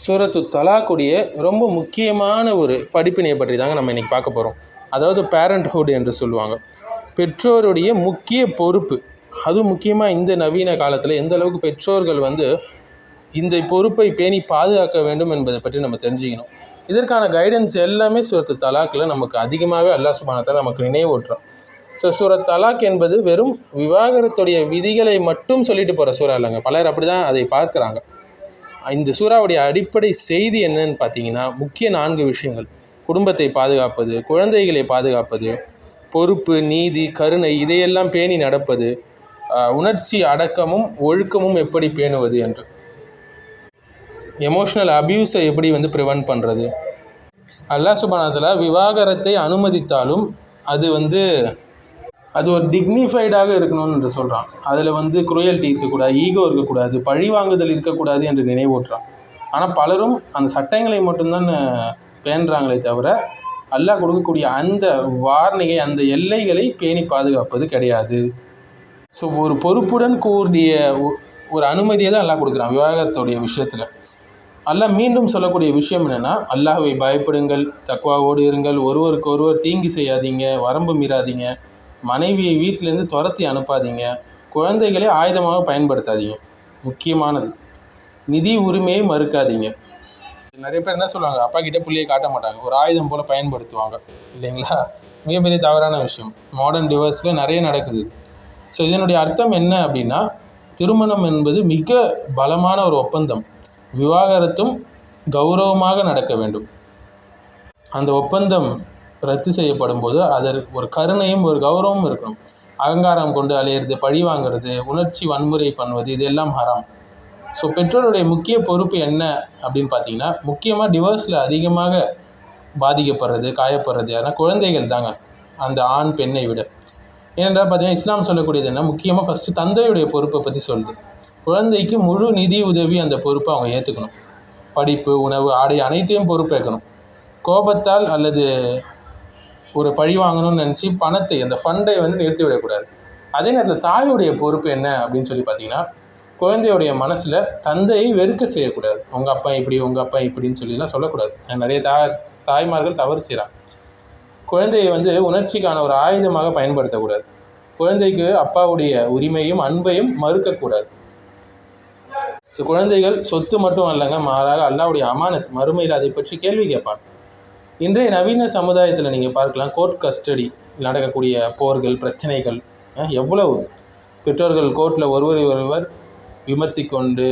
சூரத்து தலாக்குடைய ரொம்ப முக்கியமான ஒரு படிப்பினையை பற்றி தாங்க நம்ம இன்றைக்கி பார்க்க போகிறோம். அதாவது பேரண்ட்ஹுட் என்று சொல்லுவாங்க. பெற்றோருடைய முக்கிய பொறுப்பு. அதுவும் முக்கியமாக இந்த நவீன காலத்தில் எந்த அளவுக்கு பெற்றோர்கள் இந்த பொறுப்பை பேணி பாதுகாக்க வேண்டும் என்பதை பற்றி நம்ம தெரிஞ்சுக்கணும். இதற்கான கைடன்ஸ் எல்லாமே சூரத்து தலாக்கில் நமக்கு அதிகமாகவே அல்லாஹ் சுப்ஹானஹு வ தஆலா நமக்கு நினைவூட்டுறோம். சூரத் தலாக் என்பது வெறும் விவாகரத்துடைய விதிகளை மட்டும் சொல்லிட்டு போகிற சூறா இல்லைங்க. பலர் அப்படி தான் அதை பார்க்குறாங்க. இந்த சூறாவுடைய அடிப்படை செய்தி என்னன்னு பார்த்தீங்கன்னா, முக்கிய 4 விஷயங்கள்: குடும்பத்தை பாதுகாப்பது, குழந்தைகளை பாதுகாப்பது, பொறுப்பு, நீதி, கருணை இதையெல்லாம் பேணி நடப்பது, உணர்ச்சி அடக்கமும் ஒழுக்கமும் எப்படி பேணுவது என்று, எமோஷ்னல் அப்யூஸை எப்படி ப்ரிவென்ட் பண்ணுறது. அல்லாஹ் சுப்ஹானஹு வ தஆலா விவாகரத்தை அனுமதித்தாலும் அது ஒரு டிக்னிஃபைடாக இருக்கணும்னு என்று சொல்கிறான். அதில் குரூயல்ட்டி இருக்கக்கூடாது, ஈகோ இருக்கக்கூடாது, பழிவாங்குதல் இருக்கக்கூடாது என்று நினைவூட்டுறான். ஆனால் பலரும் அந்த சட்டங்களை மட்டும்தான் பேணுறாங்களே தவிர அல்லாஹ் கொடுக்கக்கூடிய அந்த வார்னிங்கை, அந்த எல்லைகளை பேணி பாதுகாப்பது கிடையாது. ஸோ ஒரு பொறுப்புடன் கூடிய ஒரு அனுமதியை தான் அல்லாஹ் கொடுக்குறான் விவாகரத்துடைய விஷயத்தில். அல்லாஹ் மீண்டும் சொல்லக்கூடிய விஷயம் என்னென்னா, அல்லாஹ்வை பயப்படுங்கள், தக்வாவோடு இருங்கள், ஒருவருக்கு ஒருவர் தீங்கு செய்யாதீங்க, வரம்பு மீறாதீங்க, மனைவியை வீட்டிலேருந்து துரத்தி அனுப்பாதீங்க, குழந்தைகளை ஆயுதமாக பயன்படுத்தாதீங்க, முக்கியமானது நிதி உரிமையை மறுக்காதீங்க. நிறைய பேர் என்ன சொல்லுவாங்க, அப்பா கிட்டே பிள்ளையை காட்ட மாட்டாங்க, ஒரு ஆயுதம் போல் பயன்படுத்துவாங்க இல்லைங்களா? மிகப்பெரிய தவறான விஷயம். மாடர்ன் டிவோர்ஸில் நிறைய நடக்குது. ஸோ இதனுடைய அர்த்தம் என்ன அப்படின்னா, திருமணம் என்பது மிக பலமான ஒரு ஒப்பந்தம். விவாகரத்தும் கௌரவமாக நடக்க வேண்டும். அந்த ஒப்பந்தம் ரத்து செய்யப்படும் போது அதற்கு ஒரு கருணையும் ஒரு கௌரவமும் இருக்கணும். அகங்காரம் கொண்டு அலையிறது, பழி வாங்கிறது, உணர்ச்சி வன்முறை பண்ணுவது, இதெல்லாம் ஹராம். ஸோ பெற்றோருடைய முக்கிய பொறுப்பு என்ன அப்படின்னு பார்த்தீங்கன்னா, முக்கியமாக டிவோர்ஸில் அதிகமாக பாதிக்கப்படுறது, காயப்படுறது யாருன்னா குழந்தைகள் தாங்க, அந்த ஆண் பெண்ணை விட. ஏனென்றால் பார்த்தீங்கன்னா, இஸ்லாம் சொல்லக்கூடியது என்ன, முக்கியமாக ஃபஸ்ட்டு தந்தையுடைய பொறுப்பை பற்றி சொல்லுது. குழந்தைக்கு முழு நிதி உதவி, அந்த பொறுப்பை அவங்க ஏற்றுக்கணும். படிப்பு, உணவு, ஆடை அனைத்தையும் பொறுப்பேற்கணும். கோபத்தால் அல்லது ஒரு பழி வாங்கணும்னு நினச்சி பணத்தை, அந்த ஃபண்டை நிறுத்தி விடக்கூடாது. அதே நேரத்தில் தாயுடைய பொறுப்பு என்ன அப்படின்னு சொல்லி பார்த்தீங்கன்னா, குழந்தையுடைய மனசில் தந்தையை வெறுக்க செய்யக்கூடாது. உங்கள் அப்பா இப்படி, உங்கள் அப்பா இப்படின்னு சொல்லிலாம் சொல்லக்கூடாது. நிறைய தாய்மார்கள் தவறு செய்கிறாங்க. குழந்தையை உணர்ச்சிக்கான ஒரு ஆயுதமாக பயன்படுத்தக்கூடாது. குழந்தைக்கு அப்பாவுடைய உரிமையும் அன்பையும் மறுக்கக்கூடாது. ஸோ குழந்தைகள் சொத்து மட்டும் அல்லங்க, மாறாக அல்லாஹ்வுடைய அமானத், மறுமையில் அதை பற்றி கேள்வி கேட்பான். இன்றைய நவீன சமுதாயத்தில் நீங்கள் பார்க்கலாம், கோர்ட் கஸ்டடி நடக்கக்கூடிய போர்கள், பிரச்சனைகள் எவ்வளவு. பெற்றோர்கள் கோர்ட்டில் ஒருவரை ஒருவர் விமர்சிக்கொண்டு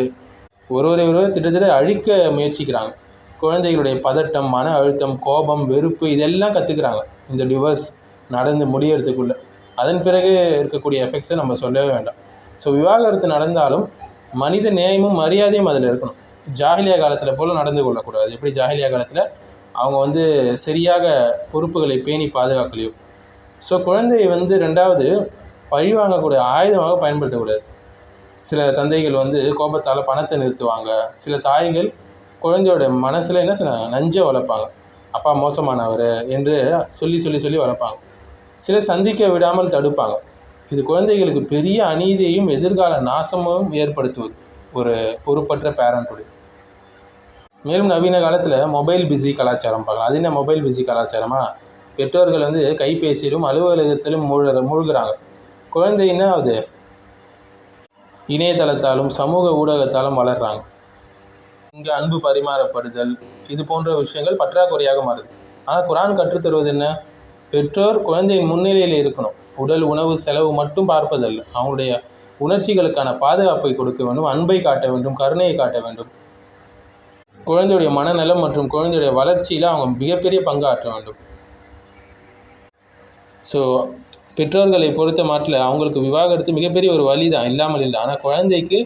ஒருவரை ஒருவர் திட்டத்தட்ட அழிக்க முயற்சிக்கிறாங்க. குழந்தைகளுடைய பதட்டம், மன அழுத்தம், கோபம், வெறுப்பு இதெல்லாம் கற்றுக்கிறாங்க இந்த டிவோர்ஸ் நடந்து முடியறதுக்குள்ளே. அதன் பிறகு இருக்கக்கூடிய எஃபெக்ட்ஸை நம்ம சொல்லவே வேண்டாம். ஸோ விவாகரத்து நடந்தாலும் மனித நேயமும் மரியாதையும் அதில் இருக்கணும். ஜாஹிலியா காலத்தில் போல் நடந்து கொள்ளக்கூடாது. எப்படி ஜாஹிலியா காலத்தில் அவங்க சரியாக பொறுப்புகளை பேணி பாதுகாக்கலையோ. ஸோ குழந்தையை ரெண்டாவது பழி வாங்கக்கூடிய ஆயுதமாக பயன்படுத்தக்கூடாது. சில தந்தைகள் கோபத்தால் பணத்தை நிறுத்துவாங்க. சில தாய்கள் குழந்தையோட மனசில் என்ன சொன்னாங்க, நஞ்சை வளர்ப்பாங்க. அப்பா மோசமானவர் என்று சொல்லி வளர்ப்பாங்க. சிலர் சந்திக்க விடாமல் தடுப்பாங்க. இது குழந்தைகளுக்கு பெரிய அநீதியையும் எதிர்கால நாசமும் ஏற்படுத்துவது ஒரு பொறுப்பற்ற பேரண்ட்டுடைய. மேலும் நவீன காலத்தில் மொபைல் பிஸி கலாச்சாரம் பார்க்கலாம். அது என்ன மொபைல் பிஸி கலாச்சாரமாக, பெற்றோர்கள் கைபேசியிலும் அலுவலகத்திலும் மூழ்கிறாங்க. குழந்தை என்ன ஆகுது, இணையதளத்தாலும் சமூக ஊடகத்தாலும் வளர்கிறாங்க. இங்கே அன்பு பரிமாறப்படுதல், இது போன்ற விஷயங்கள் பற்றாக்குறையாக மாறுது. ஆனால் குர்ஆன் கற்றுத்தருவது என்ன, பெற்றோர் குழந்தையின் முன்னிலையில் இருக்கணும். உடல் உணவு செலவு மட்டும் பார்ப்பதல்ல, அவங்களுடைய உணர்ச்சிகளுக்கான பாதுகாப்பை கொடுக்க வேண்டும், அன்பை காட்ட வேண்டும், கருணையை காட்ட வேண்டும். குழந்தையுடைய மனநலம் மற்றும் குழந்தையுடைய வளர்ச்சியில் அவங்க மிகப்பெரிய பங்கு ஆற்ற வேண்டும். ஸோ பெற்றோர்களை பொறுத்த மாட்டில் அவங்களுக்கு விவாகரத்து மிகப்பெரிய ஒரு வழி தான், இல்லாமல் இல்லை. ஆனால் குழந்தைக்கு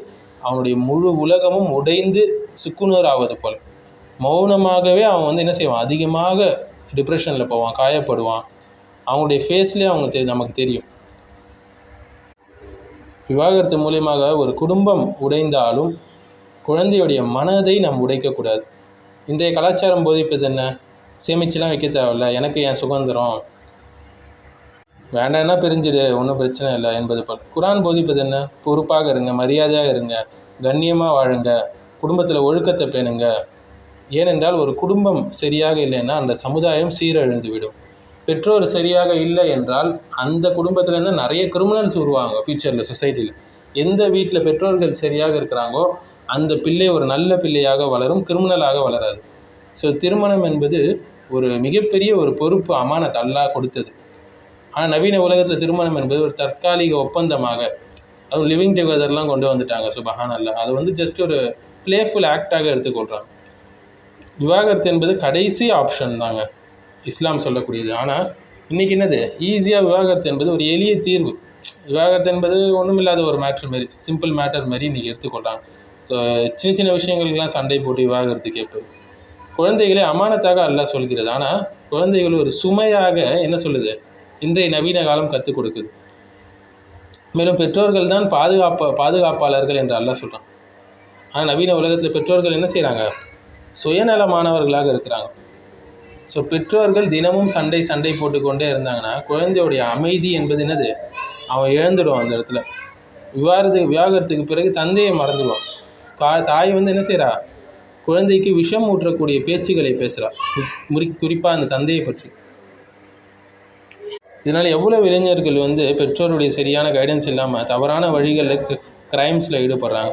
அவனுடைய முழு உலகமும் உடைந்து சுக்குநூறு ஆவது போல் மௌனமாகவே அவன் என்ன செய்வான், அதிகமாக டிப்ரெஷனில் போவான், காயப்படுவான். அவங்களுடைய ஃபேஸ்லேயே நமக்கு தெரியும். விவாகரத்து மூலியமாக ஒரு குடும்பம் உடைந்தாலும் குழந்தையுடைய மனதை நாம் உடைக்கக்கூடாது. இன்றைய கலாச்சாரம் போதிப்பது என்ன, சேமிச்சுலாம் வைக்க தேவையில்ல, எனக்கு என் சுதந்திரம், வேண்டாம்னா பிரிஞ்சிடு, ஒன்றும் பிரச்சனை இல்லை என்பது போல். குர்ஆன் போதிப்பது என்ன, பொறுப்பாக இருங்க, மரியாதையாக இருங்க, கண்ணியமாக வாழுங்க, குடும்பத்தில் ஒழுக்கத்தை பேணுங்க, ஏனென்றால் ஒரு குடும்பம் சரியாக இல்லைன்னா அந்த சமுதாயம் சீரழிந்து விடும். பெற்றோர் சரியாக இல்லை என்றால் அந்த குடும்பத்திலேருந்து நிறைய கிரிமினல்ஸ் உருவாங்க ஃப்யூச்சரில் சொசைட்டியில். எந்த வீட்டில் பெற்றோர்கள் சரியாக இருக்கிறாங்கோ அந்த பிள்ளை ஒரு நல்ல பிள்ளையாக வளரும், கிரிமினலாக வளராது. ஸோ திருமணம் என்பது ஒரு மிகப்பெரிய ஒரு பொறுப்பு, அமானத் அல்லாஹ் கொடுத்தது. ஆனால் நவீன உலகத்தில் திருமணம் என்பது ஒரு தற்காலிக ஒப்பந்தமாக, அதுவும் லிவிங் டுகெதர்லாம் கொண்டு வந்துட்டாங்க. சுபஹானல்லாஹ். அது வந்து ஜஸ்ட் ஒரு பிளேஃபுல் ஆக்டாக எடுத்துக்கொள்கிறாங்க. விவாகரத்து என்பது கடைசி ஆப்ஷன் தாங்க இஸ்லாம் சொல்லக்கூடியது. ஆனால் இன்றைக்கி என்னது, ஈஸியாக விவாகரத்து என்பது ஒரு எளிய தீர்வு. விவாகரத்து என்பது ஒன்றுமில்லாத ஒரு மேட்ரு மாரி, சிம்பிள் மேட்டர் மாரி இன்றைக்கி எடுத்துக்கொள்கிறாங்க. ஸோ சின்ன சின்ன விஷயங்களுக்கெல்லாம் சண்டை போட்டு விவாகரத்து கேட்பது. குழந்தைகளை அமானத்தாக அல்லாஹ் சொல்கிறது. ஆனால் குழந்தைகள் ஒரு சுமையாக என்ன சொல்லுது, இன்றைய நவீன காலம் கற்றுக் கொடுக்குது. மேலும் பெற்றோர்கள் தான் பாதுகாப்பாளர்கள் என்று அல்லாஹ் சொல்கிறான். ஆனால் நவீன உலகத்தில் பெற்றோர்கள் என்ன செய்கிறாங்க, சுயநலமானவர்களாக இருக்கிறாங்க. ஸோ பெற்றோர்கள் தினமும் சண்டை போட்டுக்கொண்டே இருந்தாங்கன்னா குழந்தையுடைய அமைதி என்பது என்னது, அவன் இழந்துடுவான். அந்த இடத்துல விவாகரத்துக்கு பிறகு தந்தையை மறந்துடுவான். தாய் வந்து என்ன செய்கிறா, குழந்தைக்கு விஷம் ஊற்றக்கூடிய பேச்சுகளை பேசுகிறா, குறிப்பாக அந்த தந்தையை பற்றி. இதனால் எவ்வளோ இளைஞர்கள் வந்து பெற்றோருடைய சரியான கைடன்ஸ் இல்லாமல் தவறான வழிகளில் கிரைம்ஸில் ஈடுபடுறாங்க.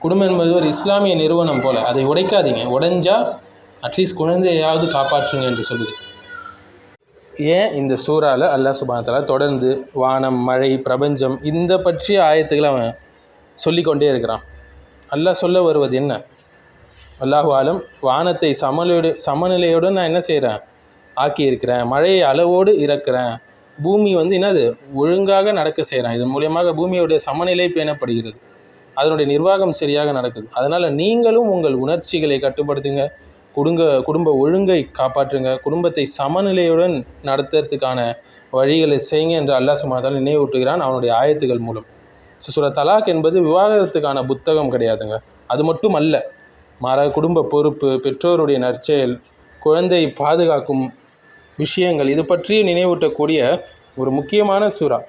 குடும்பம் என்பது ஒரு இஸ்லாமிய நிறுவனம் போல், அதை உடைக்காதீங்க. உடைஞ்சா அட்லீஸ்ட் குழந்தையாவது காப்பாற்றுங்க என்று சொல்லுது. ஏன் இந்த சூறாவில் அல்லாஹ் சுப்ஹானஹு வ தஆலா தொடர்ந்து வானம், மழை, பிரபஞ்சம் இந்த பற்றிய ஆயத்துக்களை அவன் சொல்லிக்கொண்டே இருக்கிறான். அல்லாஹ் சொல்ல வருவது என்ன, அல்லாஹு ஆலம், வானத்தை சமநிலையோடு நான் என்ன செய்கிறேன், ஆக்கியிருக்கிறேன். மழையை அளவோடு இறக்கிறேன். பூமி வந்து என்னது, ஒழுங்காக நடக்க செய்கிறேன். இதன் மூலியமாக பூமியோடைய சமநிலை பேணப்படுகிறது, அதனுடைய நிர்வாகம் சரியாக நடக்குது. அதனால் நீங்களும் உங்கள் உணர்ச்சிகளை கட்டுப்படுத்துங்க, குடும்ப ஒழுங்கை காப்பாற்றுங்க, குடும்பத்தை சமநிலையுடன் நடத்துறதுக்கான வழிகளை செய்யுங்க என்று அல்லாஹ் சுப்ஹானஹு வ தஆலா நினைவூட்டுகிறான் அவனுடைய ஆயத்துகள் மூலம். சூரா தலாக் என்பது விவாகரத்துக்கான புத்தகம் கிடையாதுங்க. அது மட்டும் அல்ல, குடும்ப பொறுப்பு, பெற்றோருடைய நற்செயல், குழந்தை பாதுகாக்கும் விஷயங்கள், இது பற்றி நினைவூட்டக்கூடிய ஒரு முக்கியமான சூறா.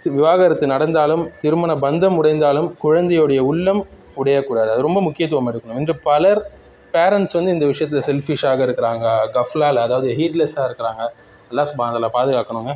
விவாகரத்து நடந்தாலும் திருமண பந்தம் உடைந்தாலும் குழந்தையுடைய உள்ளம் உடையக்கூடாது. அது ரொம்ப முக்கியத்துவம் எடுக்கணும். இன்று பலர் பேரண்ட்ஸ் வந்து இந்த விஷயத்தில் செல்ஃபிஷாக இருக்கிறாங்க, கஃப்லால், அதாவது ஹீட்லெஸ்ஸாக இருக்கிறாங்க. அல்லாஹ் சுப்ஹானஹு வ தஆலா பாதுகாக்கணுங்க.